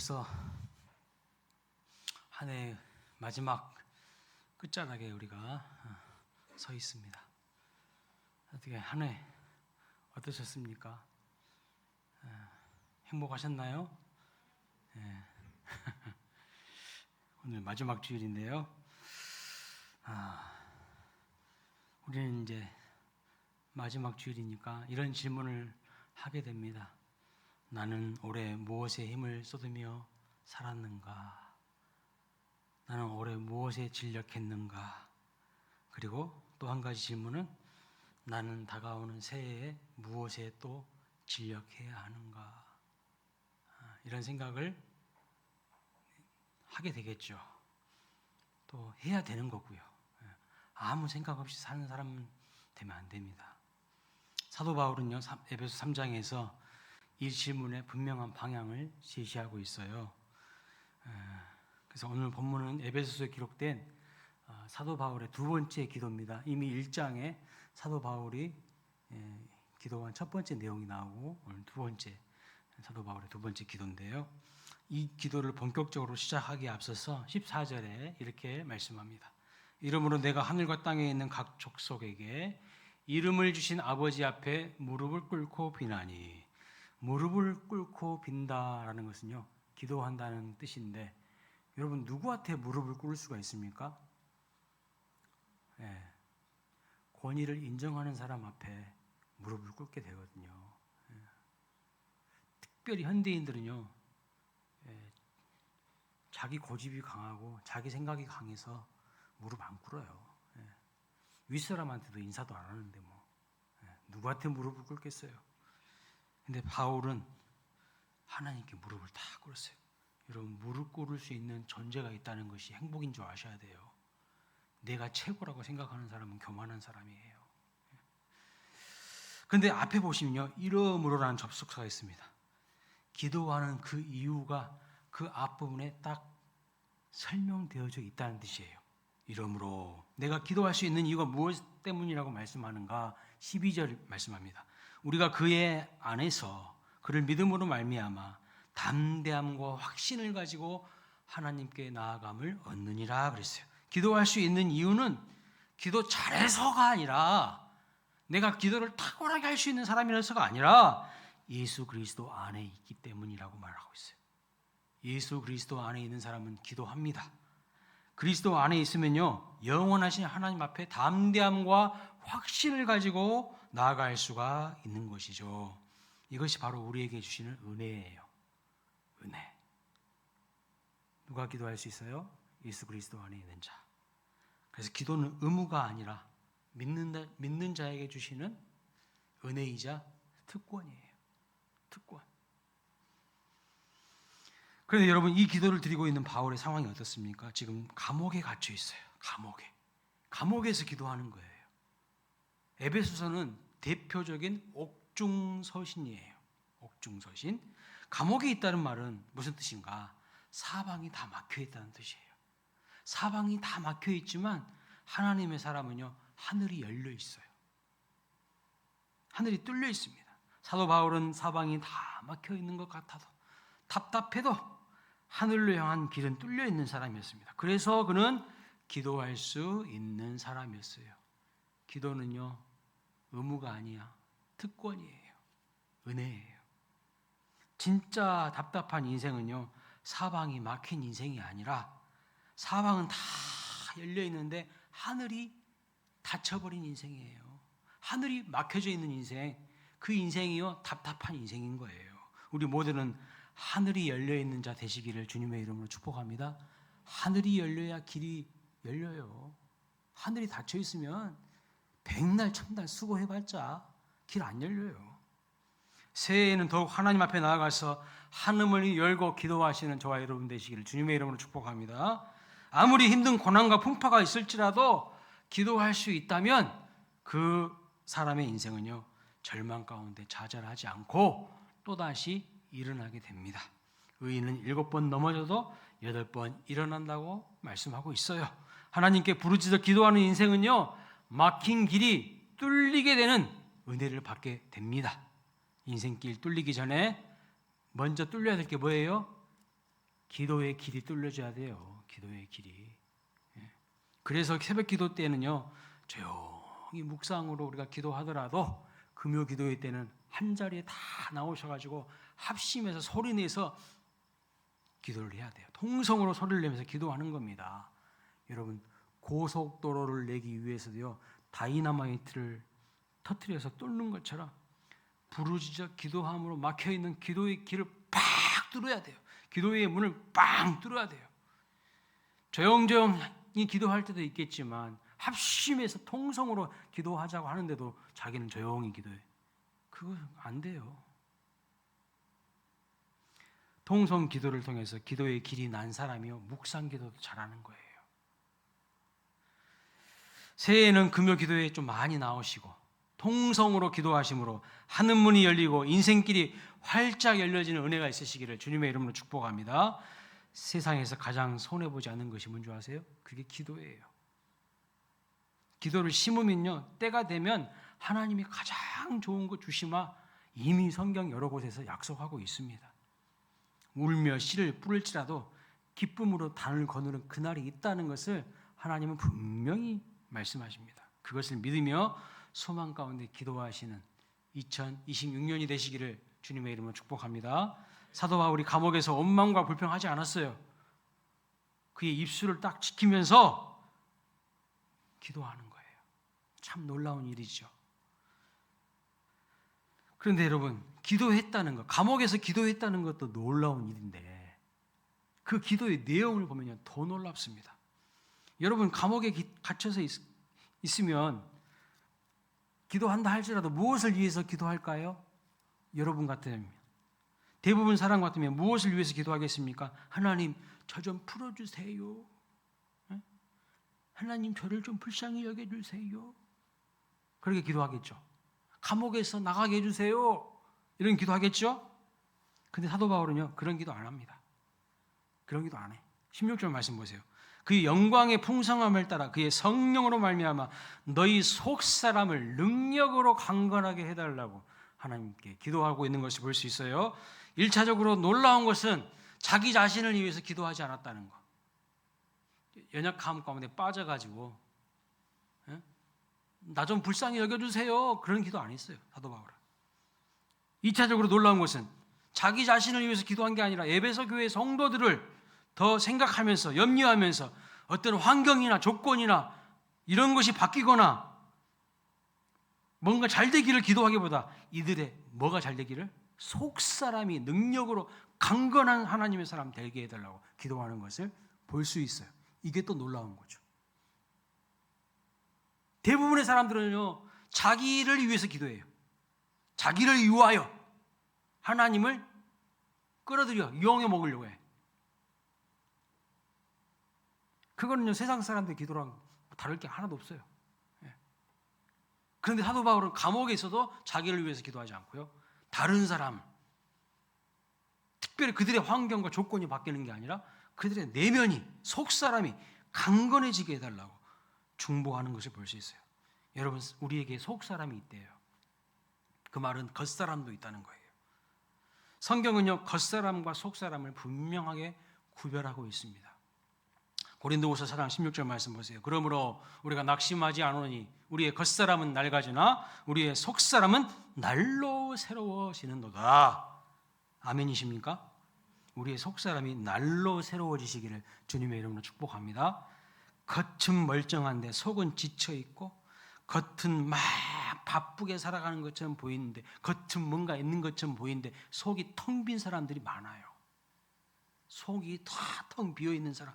벌써 한 해 마지막 끝자락에 우리가 서 있습니다. 어떻게 한 해 어떠셨습니까? 행복하셨나요? 네. 오늘 마지막 주일인데요. 우리는 이제 마지막 주일이니까 이런 질문을 하게 됩니다. 나는 올해 무엇에 힘을 쏟으며 살았는가? 나는 올해 무엇에 진력했는가? 그리고 또 한 가지 질문은 나는 다가오는 새해에 무엇에 또 진력해야 하는가? 이런 생각을 하게 되겠죠. 또 해야 되는 거고요. 아무 생각 없이 사는 사람은 되면 안 됩니다. 사도 바울은요, 에베소 3장에서 이 질문에 분명한 방향을 제시하고 있어요. 그래서 오늘 본문은 에베소서에 기록된 사도 바울의 두 번째 기도입니다. 이미 1장에 사도 바울이 기도한 첫 번째 내용이 나오고 오늘 두 번째 사도 바울의 두 번째 기도인데요. 이 기도를 본격적으로 시작하기에 앞서서 14절에 이렇게 말씀합니다. 이러므로 내가 하늘과 땅에 있는 각 족속에게 이름을 주신 아버지 앞에 무릎을 꿇고 비나니, 무릎을 꿇고 빈다라는 것은요, 기도한다는 뜻인데, 여러분 누구한테 무릎을 꿇을 수가 있습니까? 권위를 인정하는 사람 앞에 무릎을 꿇게 되거든요. 특별히 현대인들은요, 자기 고집이 강하고 자기 생각이 강해서 무릎 안 꿇어요. 윗사람한테도 인사도 안 하는데 뭐 누구한테 무릎을 꿇겠어요? 근데 바울은 하나님께 무릎을 다 꿇었어요. 여러분, 무릎 꿇을 수 있는 존재가 있다는 것이 행복인 줄 아셔야 돼요. 내가 최고라고 생각하는 사람은 교만한 사람이에요. 그런데 앞에 보시면요, 이러므로라는 접속사가 있습니다. 기도하는 그 이유가 그 앞부분에 딱 설명되어져 있다는 뜻이에요. 이러므로 내가 기도할 수 있는 이유가 무엇 때문이라고 말씀하는가? 12절 말씀합니다. 우리가 그의 안에서 그를 믿음으로 말미암아 담대함과 확신을 가지고 하나님께 나아감을 얻느니라 그랬어요. 기도할 수 있는 이유는 기도 잘해서가 아니라, 내가 기도를 탁월하게 할 수 있는 사람이라서가 아니라 예수 그리스도 안에 있기 때문이라고 말하고 있어요. 예수 그리스도 안에 있는 사람은 기도합니다. 그리스도 안에 있으면요, 영원하신 하나님 앞에 담대함과 확신을 가지고 나아갈 수가 있는 것이죠. 이것이 바로 우리에게 주시는 은혜예요. 은혜. 누가 기도할 수 있어요? 예수 그리스도 안에 있는 자. 그래서 기도는 의무가 아니라 믿는 자에게 주시는 은혜이자 특권이에요. 특권. 그런데 여러분, 이 기도를 드리고 있는 바울의 상황이 어떻습니까? 지금 감옥에 갇혀 있어요. 감옥에서 기도하는 거예요. 에베소서는 대표적인 옥중서신이에요. 옥중서신. 감옥에 있다는 말은 무슨 뜻인가? 사방이 다 막혀 있다는 뜻이에요. 사방이 다 막혀 있지만 하나님의 사람은요, 하늘이 열려 있어요. 하늘이 뚫려 있습니다. 사도 바울은 사방이 다 막혀 있는 것 같아도, 답답해도 하늘로 향한 길은 뚫려 있는 사람이었습니다. 그래서 그는 기도할 수 있는 사람이었어요. 기도는요, 의무가 아니야. 특권이에요. 은혜예요. 진짜 답답한 인생은요, 사방이 막힌 인생이 아니라 사방은 다 열려 있는데 하늘이 닫혀버린 인생이에요. 하늘이 막혀져 있는 인생, 그 인생이요, 답답한 인생인 거예요. 우리 모두는 하늘이 열려 있는 자 되시기를 주님의 이름으로 축복합니다. 하늘이 열려야 길이 열려요. 하늘이 닫혀 있으면 백날 천날 수고해봤자 길 안 열려요. 새해에는 더욱 하나님 앞에 나아가서 하늘을 열고 기도하시는 저와 여러분 되시기를 주님의 이름으로 축복합니다. 아무리 힘든 고난과 풍파가 있을지라도 기도할 수 있다면 그 사람의 인생은요, 절망 가운데 좌절하지 않고 또다시 일어나게 됩니다. 의인은 7번 넘어져도 8번 일어난다고 말씀하고 있어요. 하나님께 부르짖어 기도하는 인생은요, 막힌 길이 뚫리게 되는 은혜를 받게 됩니다. 인생길 뚫리기 전에 먼저 뚫려야 될 게 뭐예요? 기도의 길이 뚫려져야 돼요. 기도의 길이. 그래서 새벽 기도 때는요, 조용히 묵상으로 우리가 기도하더라도 금요 기도회 때는 한 자리에 다 나오셔가지고 합심해서 소리내서 기도를 해야 돼요. 통성으로 소리를 내면서 기도하는 겁니다. 여러분, 고속도로를 내기 위해서도요, 다이너마이트를 터뜨려서 뚫는 것처럼 부르짖어 기도함으로 막혀있는 기도의 길을 팍 뚫어야 돼요. 기도의 문을 빵 뚫어야 돼요. 조용조용히 기도할 때도 있겠지만 합심해서 통성으로 기도하자고 하는데도 자기는 조용히 기도해. 그거 안 돼요. 통성 기도를 통해서 기도의 길이 난 사람이요, 묵상 기도도 잘하는 거예요. 새해에는 금요 기도에 좀 많이 나오시고 통성으로 기도하심으로 하늘 문이 열리고 인생길이 활짝 열려지는 은혜가 있으시기를 주님의 이름으로 축복합니다. 세상에서 가장 손해보지 않는 것이 뭔지 아세요? 그게 기도예요. 기도를 심으면요, 때가 되면 하나님이 가장 좋은 거 주시마 이미 성경 여러 곳에서 약속하고 있습니다. 울며 씨를 뿌릴지라도 기쁨으로 단을 거두는 그날이 있다는 것을 하나님은 분명히 말씀하십니다. 그것을 믿으며 소망 가운데 기도하시는 2026년이 되시기를 주님의 이름으로 축복합니다. 사도 바울이 감옥에서 원망과 불평하지 않았어요. 그의 입술을 딱 지키면서 기도하는 거예요. 참 놀라운 일이죠. 그런데 여러분, 기도했다는 것, 감옥에서 기도했다는 것도 놀라운 일인데 그 기도의 내용을 보면 더 놀랍습니다. 여러분, 감옥에 갇혀서 있으면 기도한다 할지라도 무엇을 위해서 기도할까요? 여러분 같으면, 대부분 사람 같으면 무엇을 위해서 기도하겠습니까? 하나님, 저 좀 풀어주세요. 하나님, 저를 좀 불쌍히 여겨주세요. 그렇게 기도하겠죠. 감옥에서 나가게 해주세요. 이런 기도하겠죠. 근데 사도 바울은요, 그런 기도 안 합니다. 그런 기도 안 해. 16절 말씀 보세요. 그의 영광의 풍성함을 따라 그의 성령으로 말미암아 너희 속사람을 능력으로 강건하게 해달라고 하나님께 기도하고 있는 것을 볼 수 있어요. 1차적으로 놀라운 것은 자기 자신을 위해서 기도하지 않았다는 거. 연약함 가운데 빠져가지고 나 좀 불쌍히 여겨주세요, 그런 기도 안 했어요, 사도 바울은. 2차적으로 놀라운 것은 자기 자신을 위해서 기도한 게 아니라 에베소 교회 성도들을 더 생각하면서 염려하면서 어떤 환경이나 조건이나 이런 것이 바뀌거나 뭔가 잘 되기를 기도하기보다 이들의 뭐가 잘 되기를, 속사람이 능력으로 강건한 하나님의 사람 되게 해달라고 기도하는 것을 볼 수 있어요. 이게 또 놀라운 거죠. 대부분의 사람들은요, 자기를 위해서 기도해요. 자기를 위하여 하나님을 끌어들여 이용해 먹으려고 해. 그거는요, 세상 사람들의 기도랑 다를 게 하나도 없어요. 그런데 사도 바울은 감옥에 있어도 자기를 위해서 기도하지 않고요, 다른 사람, 특별히 그들의 환경과 조건이 바뀌는 게 아니라 그들의 내면이, 속사람이 강건해지게 해달라고 중보하는 것을 볼 수 있어요. 여러분, 우리에게 속사람이 있대요. 그 말은 겉사람도 있다는 거예요. 성경은요, 겉사람과 속사람을 분명하게 구별하고 있습니다. 고린도후서 4장 16절 말씀 보세요. 그러므로 우리가 낙심하지 않으니 우리의 겉사람은 낡아지나 우리의 속사람은 날로 새로워지는도다. 아멘이십니까? 우리의 속사람이 날로 새로워지시기를 주님의 이름으로 축복합니다. 겉은 멀쩡한데 속은 지쳐있고, 겉은 막 바쁘게 살아가는 것처럼 보이는데, 겉은 뭔가 있는 것처럼 보이는데 속이 텅 빈 사람들이 많아요. 속이 다 텅 비어있는 사람,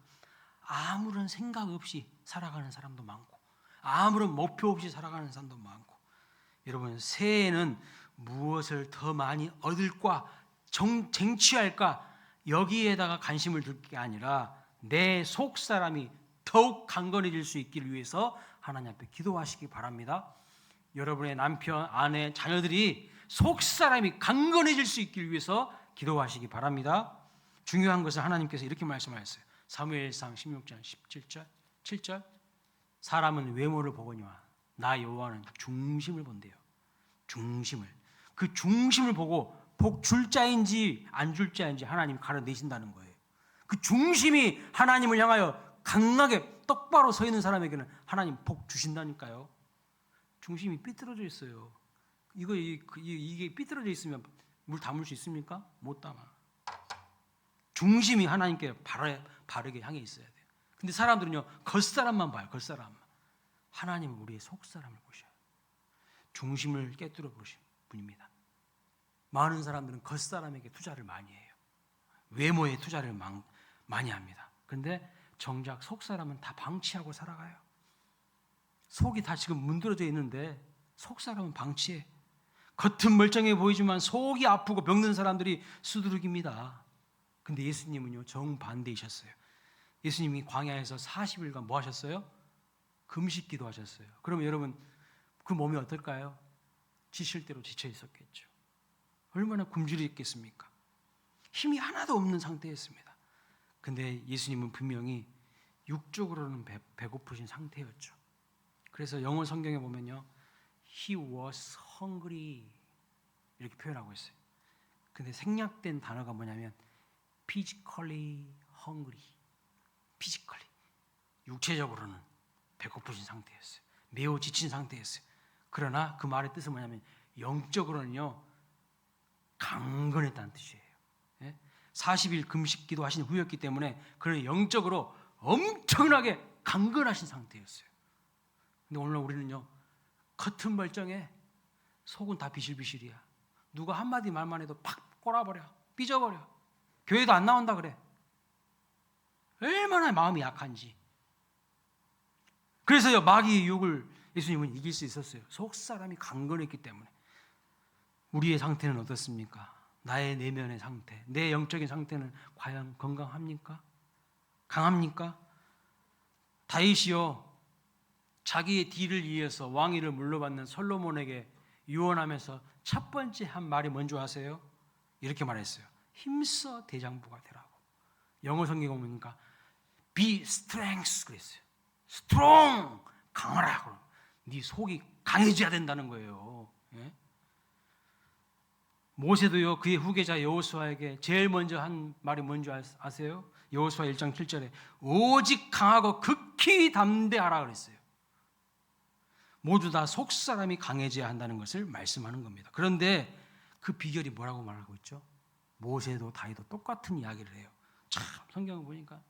아무런 생각 없이 살아가는 사람도 많고, 아무런 목표 없이 살아가는 사람도 많고. 여러분, 새해에는 무엇을 더 많이 얻을까, 쟁취할까, 여기에다가 관심을 둘 게 아니라 내 속사람이 더욱 강건해질 수 있기를 위해서 하나님 앞에 기도하시기 바랍니다. 여러분의 남편, 아내, 자녀들이 속사람이 강건해질 수 있기를 위해서 기도하시기 바랍니다. 중요한 것은 하나님께서 이렇게 말씀하셨어요. 사무엘상 16장 17절 7절 사람은 외모를 보거니와 나 여호와는 중심을 본대요. 중심을. 그 중심을 보고 복 줄 자인지 안 줄 자인지 하나님 가려내신다는 거예요. 그 중심이 하나님을 향하여 강하게 똑바로 서 있는 사람에게는 하나님 복 주신다니까요. 중심이 삐뚤어져 있어요. 이게 삐뚤어져 있으면 물 담을 수 있습니까? 못 담아. 중심이 하나님께 바르게 향해 있어야 돼요. 근데 사람들은요, 겉사람만 봐요. 겉사람만. 하나님은 우리의 속사람을 보셔요. 중심을 깨뜨려 보신 분입니다. 많은 사람들은 겉사람에게 투자를 많이 해요. 외모에 투자를 많이 합니다. 그런데 정작 속사람은 다 방치하고 살아가요. 속이 다 지금 문드러져 있는데 속사람은 방치해. 겉은 멀쩡해 보이지만 속이 아프고 병든 사람들이 수두룩입니다. 근데 예수님은요, 정반대이셨어요. 예수님이 광야에서 40일간 뭐 하셨어요? 금식 기도하셨어요. 그러면 여러분 그 몸이 어떨까요? 지칠 대로 지쳐 있었겠죠. 얼마나 굶주렸겠습니까? 힘이 하나도 없는 상태였습니다. 근데 예수님은 분명히 육적으로는 배고프신 상태였죠. 그래서 영어 성경에 보면요, He was hungry 이렇게 표현하고 있어요. 근데 생략된 단어가 뭐냐면 physically hungry, physically, 육체적으로는 배고프신 상태였어요. 매우 지친 상태였어요. 그러나 그 말의 뜻은 뭐냐면 영적으로는요, 강건했다는 뜻이에요. 40일 금식 기도하신 후였기 때문에 그는 영적으로 엄청나게 강건하신 상태였어요. 근데 오늘 우리는요, 겉은 멀쩡해, 속은 다 비실비실이야. 누가 한마디 말만 해도 팍 꼬라버려, 삐져버려. 교회도 안 나온다 그래. 얼마나 마음이 약한지. 그래서요, 마귀의 유혹을 예수님은 이길 수 있었어요. 속사람이 강건했기 때문에. 우리의 상태는 어떻습니까? 나의 내면의 상태, 내 영적인 상태는 과연 건강합니까? 강합니까? 다윗이요, 자기의 뒤를 이어서 왕위를 물려받는 솔로몬에게 유언하면서 첫 번째 한 말이 뭔지 아세요? 이렇게 말했어요. 힘써 대장부가 되라고. 영어 성경에 보니까 be strength 그랬어요. strong, 강하라. 네 속이 강해져야 된다는 거예요. 예? 모세도요, 그의 후계자 여호수아에게 제일 먼저 한 말이 뭔지 아세요? 여호수아 1장 7절에 오직 강하고 극히 담대하라 그랬어요. 모두 다 속사람이 강해져야 한다는 것을 말씀하는 겁니다. 그런데 그 비결이 뭐라고 말하고 있죠? 모세도 다윗도 똑같은 이야기를 해요. 참 성경을 보니까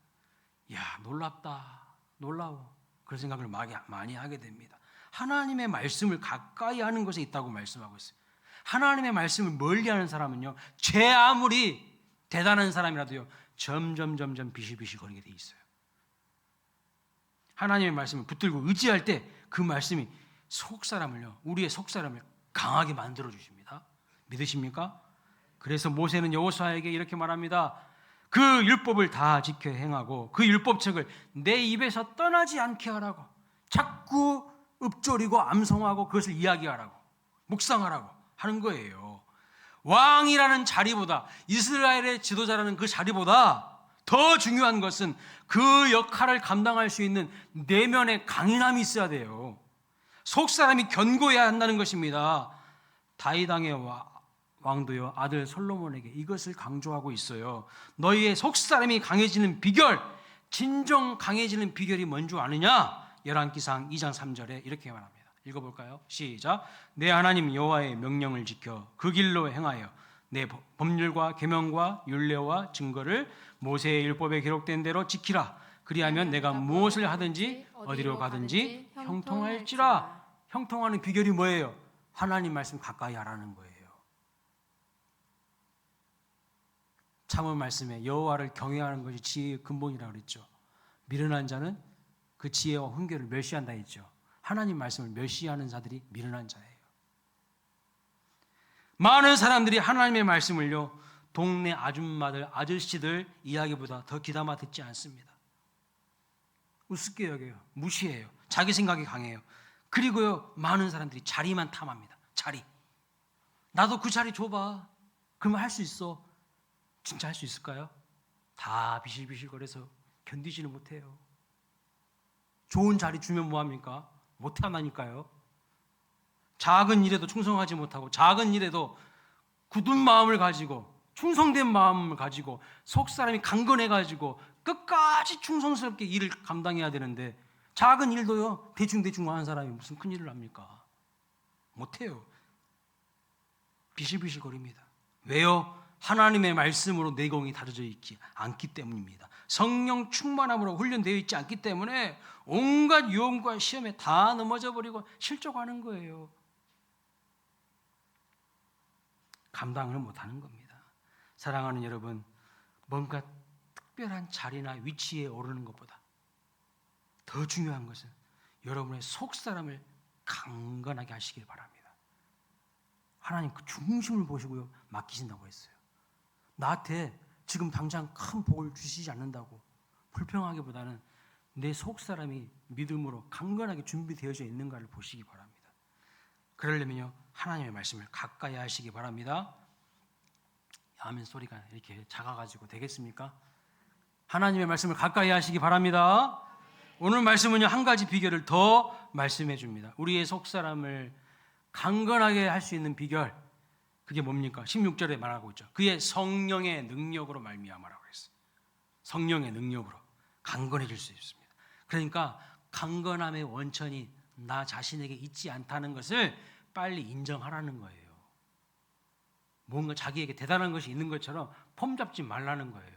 야, 놀랍다, 놀라워. 그런 생각을 많이 하게 됩니다. 하나님의 말씀을 가까이 하는 것에 있다고 말씀하고 있어요. 하나님의 말씀을 멀리하는 사람은요, 죄 아무리 대단한 사람이라도요, 점점 비실비실 거리게 돼 있어요. 하나님의 말씀을 붙들고 의지할 때 그 말씀이 속사람을요, 우리의 속사람을 강하게 만들어 주십니다. 믿으십니까? 그래서 모세는 여호수아에게 이렇게 말합니다. 그 율법을 다 지켜 행하고 그 율법책을 내 입에서 떠나지 않게 하라고. 자꾸 읊조리고 암송하고 그것을 이야기하라고, 묵상하라고 하는 거예요. 왕이라는 자리보다, 이스라엘의 지도자라는 그 자리보다 더 중요한 것은 그 역할을 감당할 수 있는 내면의 강인함이 있어야 돼요. 속사람이 견고해야 한다는 것입니다. 다윗 왕의 왕도요, 아들 솔로몬에게 이것을 강조하고 있어요. 너희의 속사람이 강해지는 비결, 진정 강해지는 비결이 뭔지 아느냐? 열왕기상 2장 3절에 이렇게 말합니다. 읽어볼까요? 시작. 내 하나님 여호와의 명령을 지켜 그 길로 행하여 내 법률과 계명과 율례와 증거를 모세의 율법에 기록된 대로 지키라. 그리하면 내가 무엇을 하든지 어디로 가든지 형통할지라. 형통하는 비결이 뭐예요? 하나님 말씀 가까이 하라는 거예요. 참은 말씀에 여호와를 경외하는 것이 지혜의 근본이라고 그랬죠. 미련한 자는 그 지혜와 훈계를 멸시한다 했죠. 하나님 말씀을 멸시하는 자들이 미련한 자예요. 많은 사람들이 하나님의 말씀을요, 동네 아줌마들, 아저씨들 이야기보다 더 귀담아 듣지 않습니다. 우습게 여겨요. 무시해요. 자기 생각이 강해요. 그리고요, 많은 사람들이 자리만 탐합니다. 자리. 나도 그 자리 줘봐. 그러면 할 수 있어. 진짜 할 수 있을까요? 다 비실비실거려서 견디지는 못해요. 좋은 자리 주면 뭐합니까? 못한다니까요. 작은 일에도 충성하지 못하고 작은 일에도 굳은 마음을 가지고 충성된 마음을 가지고 속 사람이 강건해가지고 끝까지 충성스럽게 일을 감당해야 되는데 작은 일도요 대충 하는 사람이 무슨 큰 일을 합니까? 못해요. 비실비실거립니다. 왜요? 하나님의 말씀으로 내공이 다져져 있지 않기 때문입니다. 성령 충만함으로 훈련되어 있지 않기 때문에 온갖 유혹과 시험에 다 넘어져 버리고 실족하는 거예요. 감당을 못하는 겁니다. 사랑하는 여러분, 뭔가 특별한 자리나 위치에 오르는 것보다 더 중요한 것은 여러분의 속사람을 강건하게 하시길 바랍니다. 하나님 그 중심을 보시고요 맡기신다고 했어요. 나한테 지금 당장 큰 복을 주시지 않는다고 불평하기보다는 내 속사람이 믿음으로 강건하게 준비되어져 있는가를 보시기 바랍니다. 그러려면요 하나님의 말씀을 가까이 하시기 바랍니다. 아멘 소리가 이렇게 작아가지고 되겠습니까? 하나님의 말씀을 가까이 하시기 바랍니다. 오늘 말씀은요 한 가지 비결을 더 말씀해 줍니다. 우리의 속사람을 강건하게 할 수 있는 비결, 그게 뭡니까? 16절에 말하고 있죠. 그의 성령의 능력으로 말미암아라고 했어요. 성령의 능력으로 강건해질 수 있습니다. 그러니까 강건함의 원천이 나 자신에게 있지 않다는 것을 빨리 인정하라는 거예요. 뭔가 자기에게 대단한 것이 있는 것처럼 폼 잡지 말라는 거예요.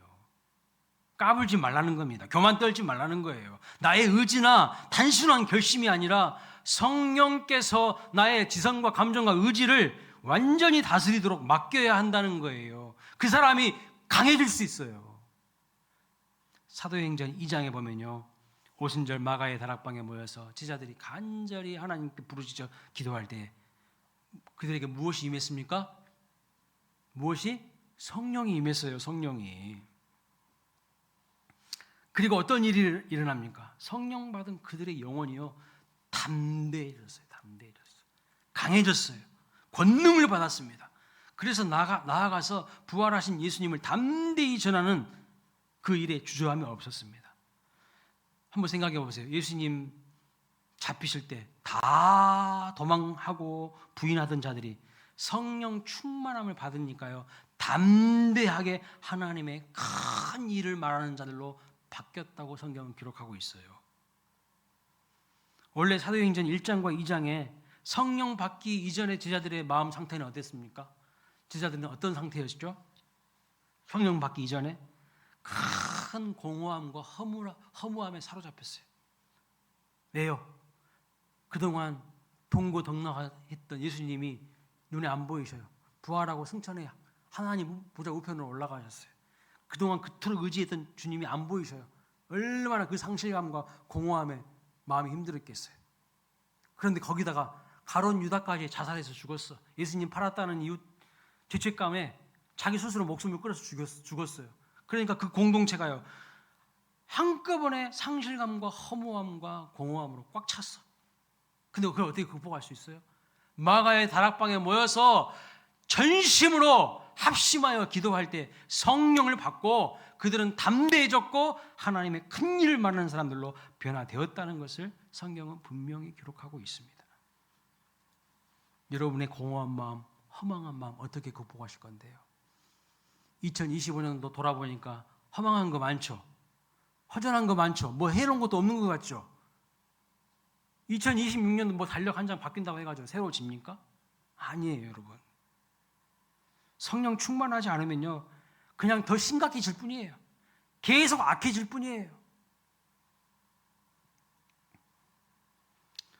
까불지 말라는 겁니다. 교만 떨지 말라는 거예요. 나의 의지나 단순한 결심이 아니라 성령께서 나의 지성과 감정과 의지를 완전히 다스리도록 맡겨야 한다는 거예요. 그 사람이 강해질 수 있어요. 사도행전 2장에 보면요 오순절 마가의 다락방에 모여서 제자들이 간절히 하나님께 부르짖어 기도할 때 그들에게 무엇이 임했습니까? 무엇이? 성령이 임했어요. 성령이. 그리고 어떤 일이 일어납니까? 성령 받은 그들의 영혼이요 담대해졌어요. 담대해졌어요. 강해졌어요. 권능을 받았습니다. 그래서 나아가서 부활하신 예수님을 담대히 전하는 그 일에 주저함이 없었습니다. 한번 생각해 보세요. 예수님 잡히실 때 다 도망하고 부인하던 자들이 성령 충만함을 받으니까요 담대하게 하나님의 큰 일을 말하는 자들로 바뀌었다고 성경은 기록하고 있어요. 원래 사도행전 1장과 2장에 성령 받기 이전의 제자들의 마음 상태는 어땠습니까? 제자들은 어떤 상태였죠? 성령 받기 이전에 큰 공허함과 허무함에 사로잡혔어요. 왜요? 그동안 동고동락했던 예수님이 눈에 안 보이셔요. 부활하고 승천해 하나님 보좌 우편으로 올라가셨어요. 그동안 그토록 의지했던 주님이 안 보이셔요. 얼마나 그 상실감과 공허함에 마음이 힘들었겠어요. 그런데 거기다가 가룟 유다까지 자살해서 죽었어. 예수님 팔았다는 이유 죄책감에 자기 스스로 목숨을 끊어서 죽었어요. 그러니까 그 공동체가요 한꺼번에 상실감과 허무함과 공허함으로 꽉 찼어. 근데 그걸 어떻게 극복할 수 있어요? 마가의 다락방에 모여서 전심으로 합심하여 기도할 때 성령을 받고 그들은 담대해졌고 하나님의 큰 일을 말하는 사람들로 변화되었다는 것을 성경은 분명히 기록하고 있습니다. 여러분의 공허한 마음, 허망한 마음 어떻게 극복하실 건데요? 2025년도 돌아보니까 허망한 거 많죠? 허전한 거 많죠? 뭐 해놓은 것도 없는 것 같죠? 2026년도 뭐 달력 한 장 바뀐다고 해가지고 새로워집니까? 아니에요, 여러분. 성령 충만하지 않으면요 그냥 더 심각해질 뿐이에요. 계속 악해질 뿐이에요.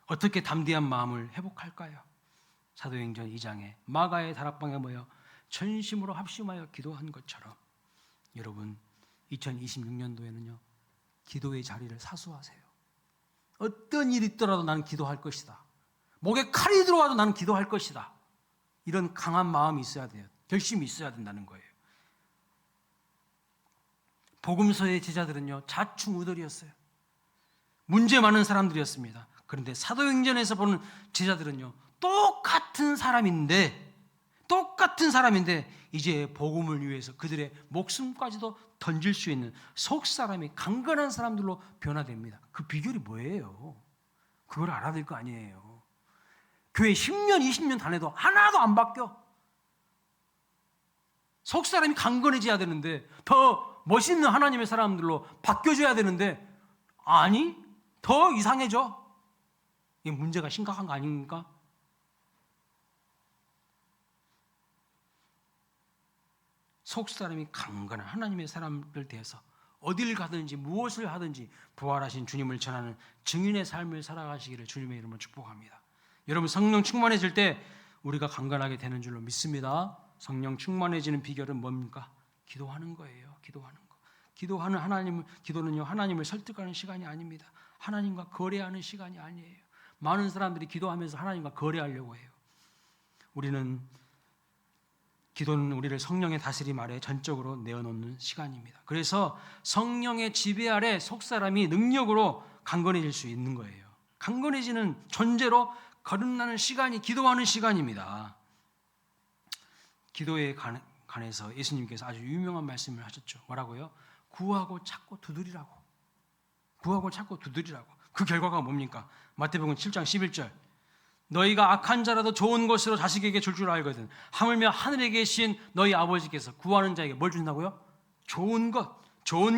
어떻게 담대한 마음을 회복할까요? 사도행전 2장에 마가의 다락방에 모여 전심으로 합심하여 기도한 것처럼 여러분 2026년도에는요 기도의 자리를 사수하세요. 어떤 일이 있더라도 나는 기도할 것이다. 목에 칼이 들어와도 나는 기도할 것이다. 이런 강한 마음이 있어야 돼요. 결심이 있어야 된다는 거예요. 복음서의 제자들은요 자충우돌이었어요. 문제 많은 사람들이었습니다. 그런데 사도행전에서 보는 제자들은요 똑같은 사람인데 이제 복음을 위해서 그들의 목숨까지도 던질 수 있는 속사람이 강건한 사람들로 변화됩니다. 그 비결이 뭐예요? 그걸 알아야 될 거 아니에요. 교회 10년 20년 다녀도 하나도 안 바뀌어. 속 사람이 강건해져야 되는데, 더 멋있는 하나님의 사람들로 바뀌어줘야 되는데, 아니, 더 이상해져. 이게 문제가 심각한 거 아닙니까? 속 사람이 강건한 하나님의 사람들 대해서 어딜 가든지 무엇을 하든지 부활하신 주님을 전하는 증인의 삶을 살아가시기를 주님의 이름으로 축복합니다. 여러분, 성령 충만해질 때 우리가 강건하게 되는 줄로 믿습니다. 성령 충만해지는 비결은 뭡니까? 기도하는 거예요. 기도하는 거. 기도는요, 하나님을 설득하는 시간이 아닙니다. 하나님과 거래하는 시간이 아니에요. 많은 사람들이 기도하면서 하나님과 거래하려고 해요. 기도는 우리를 성령의 다스림 아래 전적으로 내어놓는 시간입니다. 그래서 성령의 지배 아래 속사람이 능력으로 강건해질 수 있는 거예요. 강건해지는 존재로 거듭나는 시간이 기도하는 시간입니다. 기도에 관해서 예수님께서 아주 유명한 말씀을 하셨죠. 뭐라고요? 구하고 찾고 두드리라고. 구하고 찾고 두드리라고. 그 결과가 뭡니까? 마태복음 7장 11절. 너희가 악한 자라도 좋은 것으로 자식에게 줄 줄 알거든. 하물며 하늘에 계신 너희 아버지께서 구하는 자에게 뭘 준다고요? 좋은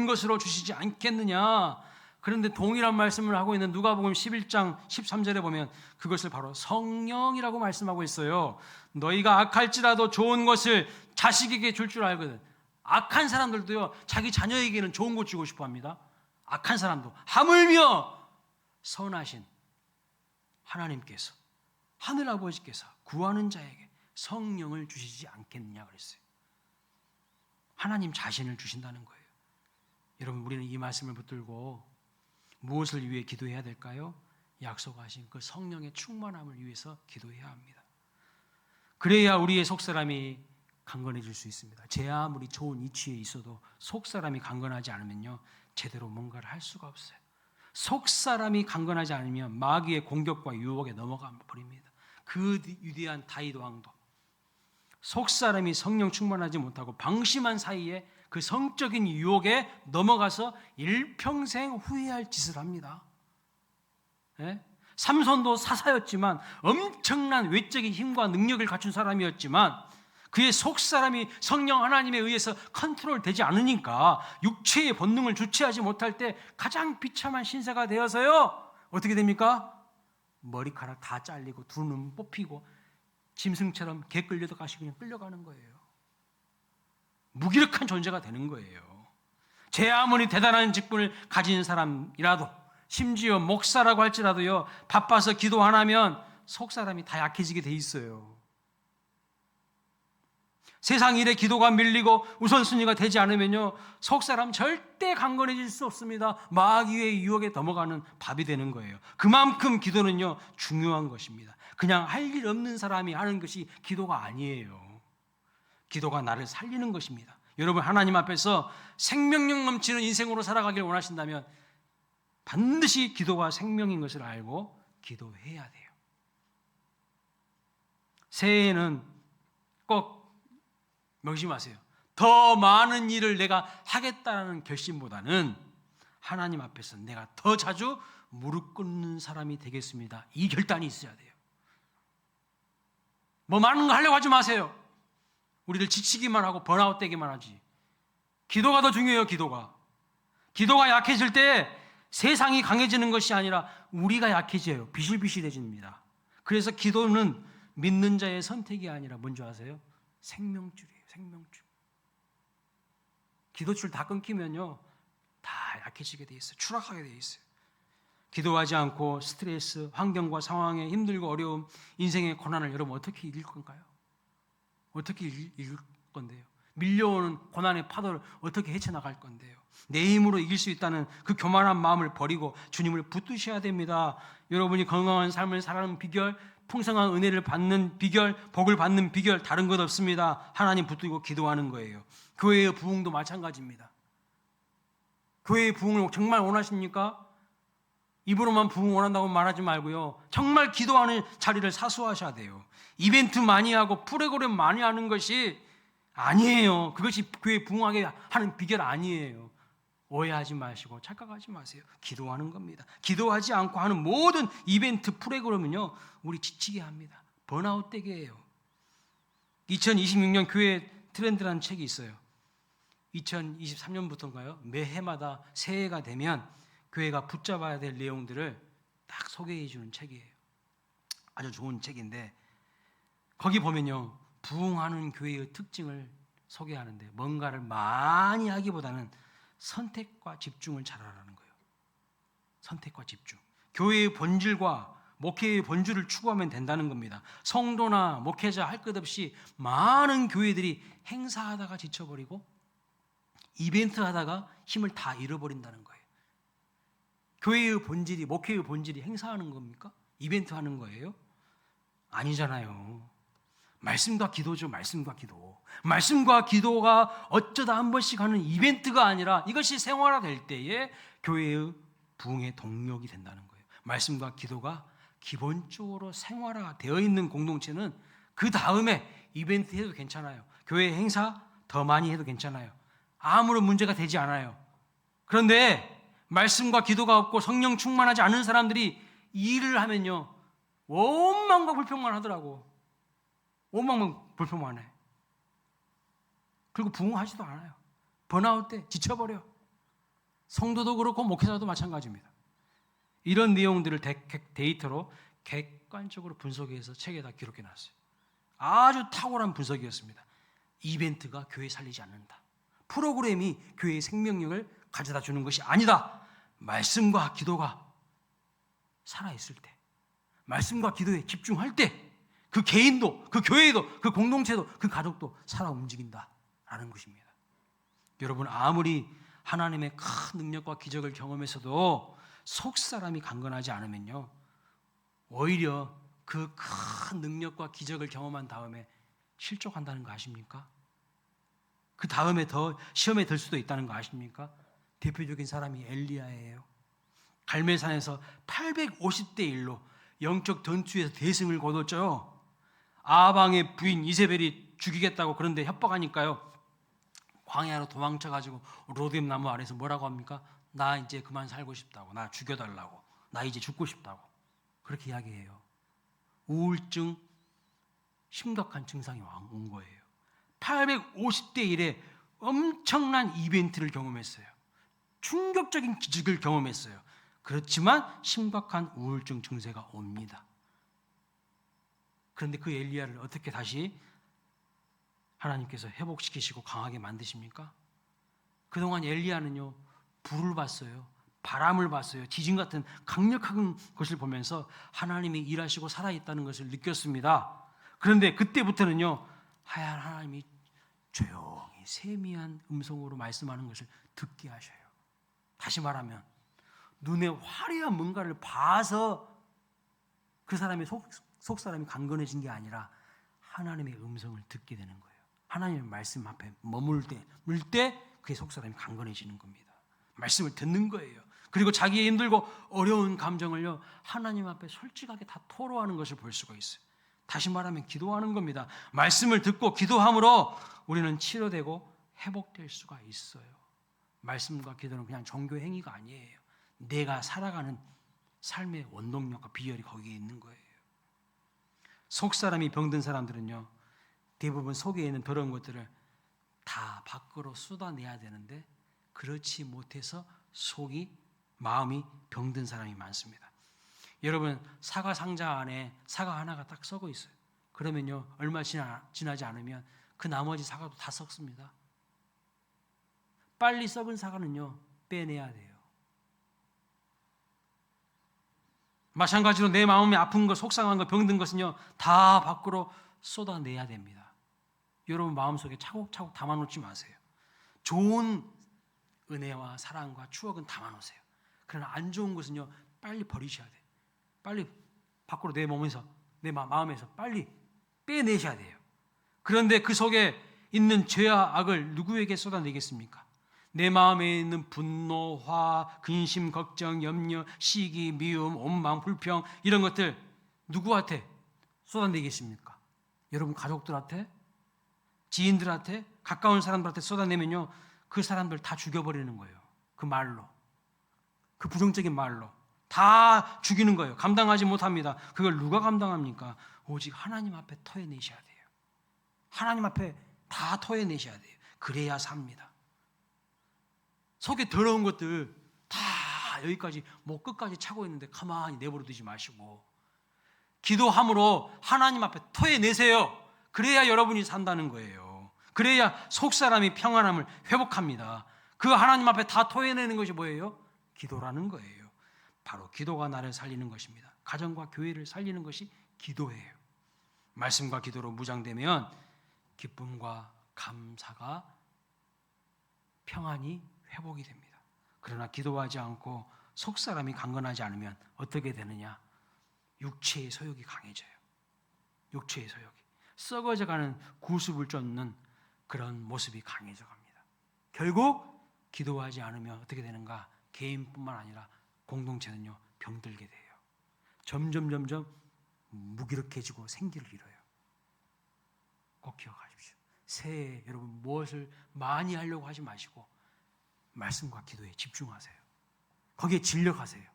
것으로 주시지 않겠느냐. 그런데 동일한 말씀을 하고 있는 누가복음 11장 13절에 보면 그것을 바로 성령이라고 말씀하고 있어요. 너희가 악할지라도 좋은 것을 자식에게 줄 줄 알거든. 악한 사람들도요, 자기 자녀에게는 좋은 것 주고 싶어 합니다. 악한 사람도. 하물며 선하신 하나님께서, 하늘아버지께서 구하는 자에게 성령을 주시지 않겠느냐 그랬어요. 하나님 자신을 주신다는 거예요. 여러분, 우리는 이 말씀을 붙들고 무엇을 위해 기도해야 될까요? 약속하신 그 성령의 충만함을 위해서 기도해야 합니다. 그래야 우리의 속사람이 강건해질 수 있습니다. 제 아무리 좋은 위치에 있어도 속사람이 강건하지 않으면요, 제대로 뭔가를 할 수가 없어요. 속사람이 강건하지 않으면 마귀의 공격과 유혹에 넘어가 버립니다. 그 위대한 다윗 왕도 속사람이 성령 충만하지 못하고 방심한 사이에 그 성적인 유혹에 넘어가서 일평생 후회할 짓을 합니다. 예? 삼손도 사사였지만 엄청난 외적인 힘과 능력을 갖춘 사람이었지만 그의 속사람이 성령 하나님에 의해서 컨트롤되지 않으니까 육체의 본능을 주체하지 못할 때 가장 비참한 신세가 되어서요, 어떻게 됩니까? 머리카락 다 잘리고 두 눈 뽑히고 짐승처럼 개 끌려가시 그냥 끌려가는 거예요. 무기력한 존재가 되는 거예요. 제 아무리 대단한 직분을 가진 사람이라도, 심지어 목사라고 할지라도요, 바빠서 기도 안 하면 속사람이 다 약해지게 돼 있어요. 세상 일에 기도가 밀리고 우선순위가 되지 않으면요, 속사람 절대 강건해질 수 없습니다. 마귀의 유혹에 넘어가는 밥이 되는 거예요. 그만큼 기도는요, 중요한 것입니다. 그냥 할 일 없는 사람이 하는 것이 기도가 아니에요. 기도가 나를 살리는 것입니다. 여러분, 하나님 앞에서 생명력 넘치는 인생으로 살아가길 원하신다면 반드시 기도가 생명인 것을 알고 기도해야 돼요. 새해에는 꼭 명심하세요. 더 많은 일을 내가 하겠다는 결심보다는 하나님 앞에서 내가 더 자주 무릎 꿇는 사람이 되겠습니다. 이 결단이 있어야 돼요. 뭐 많은 거 하려고 하지 마세요. 우리를 지치기만 하고 번아웃 되기만 하지. 기도가 더 중요해요. 기도가 약해질 때 세상이 강해지는 것이 아니라 우리가 약해져요. 비실비실해집니다. 그래서 기도는 믿는 자의 선택이 아니라 뭔지 아세요? 생명줄이에요. 생명줄. 기도줄 다 끊기면요, 다 약해지게 돼 있어요. 추락하게 돼 있어요. 기도하지 않고 스트레스, 환경과 상황에 힘들고 어려움, 인생의 고난을 여러분 어떻게 이길 건가요? 어떻게 이길 건데요? 밀려오는 고난의 파도를 어떻게 헤쳐나갈 건데요? 내 힘으로 이길 수 있다는 그 교만한 마음을 버리고 주님을 붙드셔야 됩니다. 여러분이 건강한 삶을 살아가는 비결, 풍성한 은혜를 받는 비결, 복을 받는 비결, 다른 것 없습니다. 하나님 붙들고 기도하는 거예요. 교회의 부흥도 마찬가지입니다. 교회의 부흥을 정말 원하십니까? 입으로만 부흥 원한다고 말하지 말고요, 정말 기도하는 자리를 사수하셔야 돼요. 이벤트 많이 하고 프로그램 많이 하는 것이 아니에요. 그것이 교회 부흥하게 하는 비결 아니에요. 오해하지 마시고 착각하지 마세요. 기도하는 겁니다. 기도하지 않고 하는 모든 이벤트 프로그램은요, 우리 지치게 합니다. 번아웃 되게 해요. 2026년 교회 트렌드라는 책이 있어요. 2023년부터인가요? 매해마다 새해가 되면 교회가 붙잡아야 될 내용들을 딱 소개해 주는 책이에요. 아주 좋은 책인데 거기 보면요, 부흥하는 교회의 특징을 소개하는데 뭔가를 많이 하기보다는 선택과 집중을 잘하라는 거예요. 선택과 집중. 교회의 본질과 목회의 본질을 추구하면 된다는 겁니다. 성도나 목회자 할 것 없이 많은 교회들이 행사하다가 지쳐버리고 이벤트 하다가 힘을 다 잃어버린다는 거예요. 교회의 본질이, 목회의 본질이 행사하는 겁니까? 이벤트 하는 거예요? 아니잖아요. 말씀과 기도죠. 말씀과 기도. 말씀과 기도가 어쩌다 한 번씩 하는 이벤트가 아니라 이것이 생활화될 때에 교회의 부흥의 동력이 된다는 거예요. 말씀과 기도가 기본적으로 생활화되어 있는 공동체는 그 다음에 이벤트 해도 괜찮아요. 교회 행사 더 많이 해도 괜찮아요. 아무런 문제가 되지 않아요. 그런데 말씀과 기도가 없고 성령 충만하지 않은 사람들이 일을 하면요, 원망과 불평만 하더라고. 원망만 불평만 해. 그리고 부흥하지도 않아요. 번아웃 때 지쳐버려. 성도도 그렇고 목회자도 마찬가지입니다. 이런 내용들을 데이터로 객관적으로 분석해서 책에다 기록해놨어요. 아주 탁월한 분석이었습니다. 이벤트가 교회 살리지 않는다. 프로그램이 교회의 생명력을 가져다 주는 것이 아니다. 말씀과 기도가 살아있을 때, 말씀과 기도에 집중할 때 그 개인도, 그 교회도, 그 공동체도, 그 가족도 살아 움직인다라는 것입니다. 여러분, 아무리 하나님의 큰 능력과 기적을 경험해서도 속 사람이 강건하지 않으면요, 오히려 그 큰 능력과 기적을 경험한 다음에 실족한다는 거 아십니까? 그 다음에 더 시험에 들 수도 있다는 거 아십니까? 대표적인 사람이 엘리야예요. 갈멜산에서 850대 1로 영적 전투에서 대승을 거뒀죠. 아방의 부인 이세벨이 죽이겠다고 그런데 협박하니까요, 광야로 도망쳐가지고 로뎀 나무 아래서 뭐라고 합니까? 나 이제 그만 살고 싶다고, 나 죽여달라고, 나 이제 죽고 싶다고 그렇게 이야기해요. 우울증 심각한 증상이 온 거예요. 850대 1에 엄청난 이벤트를 경험했어요. 충격적인 기적을 경험했어요. 그렇지만 심각한 우울증 증세가 옵니다. 그런데 그 엘리야를 어떻게 다시 하나님께서 회복시키시고 강하게 만드십니까? 그동안 엘리야는요, 불을 봤어요. 바람을 봤어요. 지진 같은 강력한 것을 보면서 하나님이 일하시고 살아있다는 것을 느꼈습니다. 그런데 그때부터는요, 하얀 하나님이 조용히 세미한 음성으로 말씀하는 것을 듣게 하셔요. 다시 말하면 눈에 화려한 뭔가를 봐서 그 사람의 속 사람이 강건해진 게 아니라 하나님의 음성을 듣게 되는 거예요. 하나님의 말씀 앞에 머물 때 그의 속 사람이 강건해지는 겁니다. 말씀을 듣는 거예요. 그리고 자기의 힘들고 어려운 감정을요, 하나님 앞에 솔직하게 다 토로하는 것을 볼 수가 있어요. 다시 말하면 기도하는 겁니다. 말씀을 듣고 기도함으로 우리는 치료되고 회복될 수가 있어요. 말씀과 기도는 그냥 종교 행위가 아니에요. 내가 살아가는 삶의 원동력과 비결이 거기에 있는 거예요. 속 사람이 병든 사람들은요, 대부분 속에 있는 더러운 것들을 다 밖으로 쏟아내야 되는데 그렇지 못해서 마음이 병든 사람이 많습니다. 여러분, 사과 상자 안에 사과 하나가 딱 썩어 있어요. 그러면요, 얼마 지나지 않으면 그 나머지 사과도 다 썩습니다. 빨리 썩은 사과는요, 빼내야 돼요. 마찬가지로 내 마음이 아픈 것, 속상한 것, 병든 것은요, 다 밖으로 쏟아내야 됩니다. 여러분 마음속에 차곡차곡 담아놓지 마세요. 좋은 은혜와 사랑과 추억은 담아놓으세요. 그러나 안 좋은 것은요, 빨리 버리셔야 돼요. 빨리 밖으로 내 몸에서, 내 마음에서 빨리 빼내셔야 돼요. 그런데 그 속에 있는 죄와 악을 누구에게 쏟아내겠습니까? 내 마음에 있는 분노, 화, 근심, 걱정, 염려, 시기, 미움, 원망, 불평, 이런 것들 누구한테 쏟아내겠습니까? 여러분 가족들한테, 지인들한테, 가까운 사람들한테 쏟아내면요, 그 사람들 다 죽여버리는 거예요. 그 말로, 그 부정적인 말로 다 죽이는 거예요. 감당하지 못합니다. 그걸 누가 감당합니까? 오직 하나님 앞에 터해내셔야 돼요. 하나님 앞에 다 토해내셔야 돼요. 그래야 삽니다. 속에 더러운 것들 다 여기까지 목 끝까지 차고 있는데 가만히 내버려 두지 마시고 기도함으로 하나님 앞에 토해내세요. 그래야 여러분이 산다는 거예요. 그래야 속사람이 평안함을 회복합니다. 그 하나님 앞에 다 토해내는 것이 뭐예요? 기도라는 거예요. 바로 기도가 나를 살리는 것입니다. 가정과 교회를 살리는 것이 기도예요. 말씀과 기도로 무장되면 기쁨과 감사가 평안이 회복이 됩니다. 그러나 기도하지 않고 속사람이 강건하지 않으면 어떻게 되느냐? 육체의 소욕이 강해져요. 육체의 소욕이 썩어져가는 구습을 쫓는 그런 모습이 강해져 갑니다. 결국 기도하지 않으면 어떻게 되는가? 개인뿐만 아니라 공동체는요 병들게 돼요. 점점 무기력해지고 생기를 잃어요. 꼭 기억하십시오. 새해 여러분 무엇을 많이 하려고 하지 마시고 말씀과 기도에 집중하세요. 거기에 진력하세요.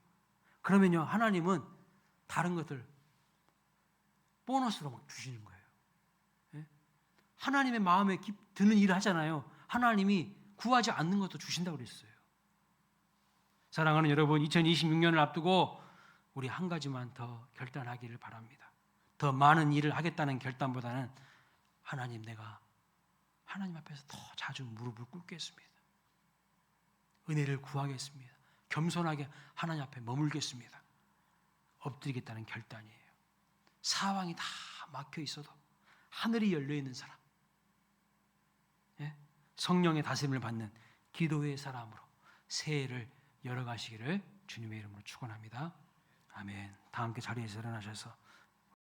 그러면요 하나님은 다른 것들 보너스로 막 주시는 거예요. 예? 하나님의 마음에 드는 일을 하잖아요. 하나님이 구하지 않는 것도 주신다고 그랬어요. 사랑하는 여러분, 2026년을 앞두고 우리 한 가지만 더 결단하기를 바랍니다. 더 많은 일을 하겠다는 결단보다는 하나님, 내가 하나님 앞에서 더 자주 무릎을 꿇겠습니다. 은혜를 구하겠습니다. 겸손하게 하나님 앞에 머물겠습니다. 엎드리겠다는 결단이에요. 사방이 다 막혀 있어도 하늘이 열려 있는 사람, 예? 성령의 다스림을 받는 기도의 사람으로 새해를 열어가시기를 주님의 이름으로 축원합니다. 아멘. 다 함께 자리에서 일어나셔서